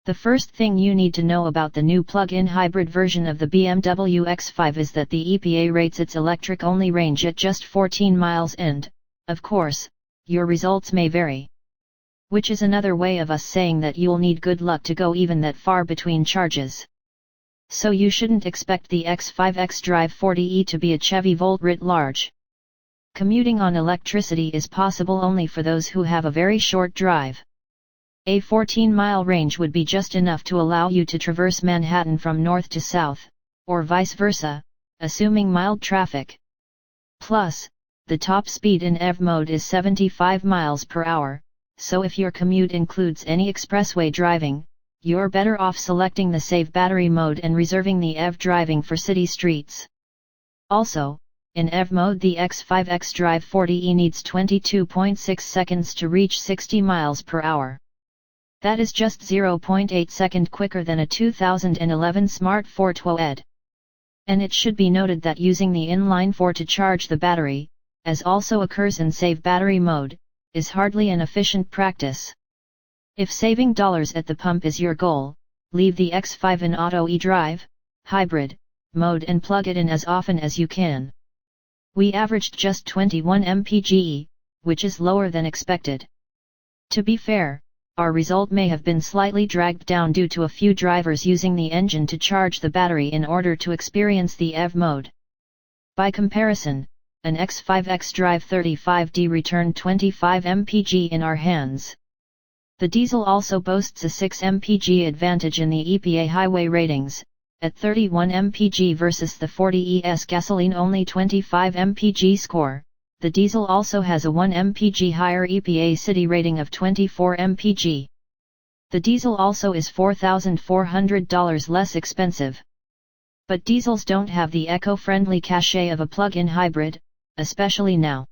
The first thing you need to know about the new plug-in hybrid version of the BMW X5 is that the EPA rates its electric-only range at just 14 miles and, of course, your results may vary. Which is another way of us saying that you'll need good luck to go even that far between charges. So you shouldn't expect the X5 xDrive40e to be a Chevy Volt writ large. Commuting on electricity is possible only for those who have a very short drive. A 14-mile range would be just enough to allow you to traverse Manhattan from north to south, or vice versa, assuming mild traffic. Plus, the top speed in EV mode is 75 miles per hour, so if your commute includes any expressway driving, you're better off selecting the save battery mode and reserving the EV driving for city streets. Also, in EV mode the X5 xDrive40e needs 22.6 seconds to reach 60 miles per hour. That is just 0.8 seconds quicker than a 2011 Smart 4 ed. And it should be noted that using the inline 4 to charge the battery, as also occurs in save battery mode, is hardly an efficient practice. If saving dollars at the pump is your goal, leave the X5 in auto e-drive, hybrid, mode and plug it in as often as you can. We averaged just 21 mpge, which is lower than expected. To be fair, our result may have been slightly dragged down due to a few drivers using the engine to charge the battery in order to experience the EV mode. By comparison, an X5 xDrive40e returned 25 mpg in our hands. The diesel also boasts a 6 mpg advantage in the EPA highway ratings, at 31 mpg versus the 40E's gasoline-only 25 mpg score. The diesel also has a 1 mpg higher EPA city rating of 24 mpg. The diesel also is $4,400 less expensive. But diesels don't have the eco-friendly cachet of a plug-in hybrid, especially now.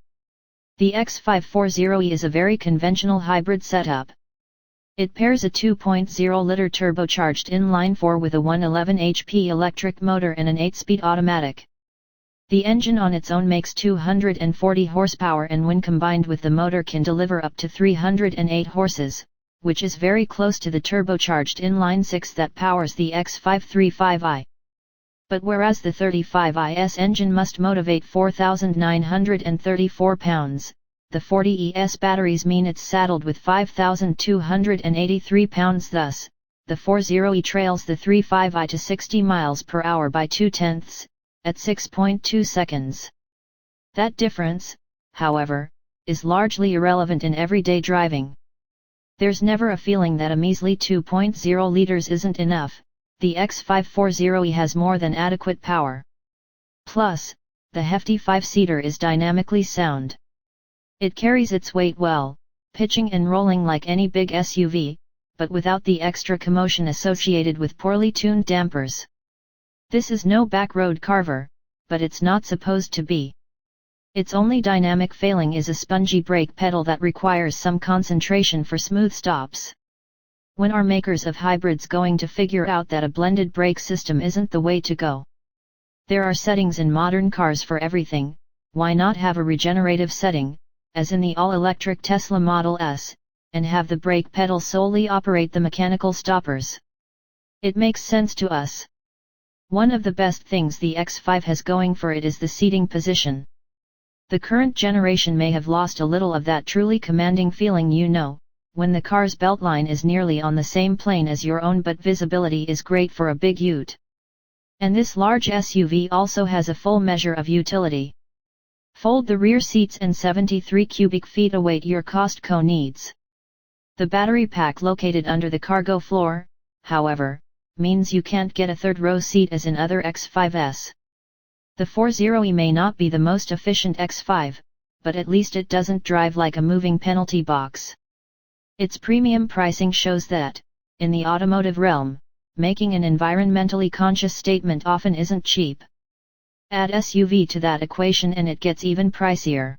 The X540e is a very conventional hybrid setup. It pairs a 2.0-liter turbocharged inline-4 with a 111 HP electric motor and an 8-speed automatic. The engine on its own makes 240 horsepower and when combined with the motor can deliver up to 308 horses, which is very close to the turbocharged inline-6 that powers the X535i. But whereas the 35i's engine must motivate 4,934 pounds, the 40E's batteries mean it's saddled with 5,283 pounds. Thus, the 40e trails the 35i to 60 miles per hour by 0.2, at 6.2 seconds. That difference, however, is largely irrelevant in everyday driving. There's never a feeling that a measly 2.0 liters isn't enough. The X540e has more than adequate power. Plus, the hefty 5-seater is dynamically sound. It carries its weight well, pitching and rolling like any big SUV, but without the extra commotion associated with poorly tuned dampers. This is no backroad carver, but it's not supposed to be. Its only dynamic failing is a spongy brake pedal that requires some concentration for smooth stops. When are makers of hybrids going to figure out that a blended brake system isn't the way to go? There are settings in modern cars for everything, why not have a regenerative setting, as in the all-electric Tesla Model S, and have the brake pedal solely operate the mechanical stoppers? It makes sense to us. One of the best things the X5 has going for it is the seating position. The current generation may have lost a little of that truly commanding feeling, when the car's beltline is nearly on the same plane as your own, but visibility is great for a big ute. And this large SUV also has a full measure of utility. Fold the rear seats and 73 cubic feet await your Costco needs. The battery pack located under the cargo floor, however, means you can't get a third-row seat as in other X5s. The 40e may not be the most efficient X5, but at least it doesn't drive like a moving penalty box. Its premium pricing shows that, in the automotive realm, making an environmentally conscious statement often isn't cheap. Add SUV to that equation and it gets even pricier.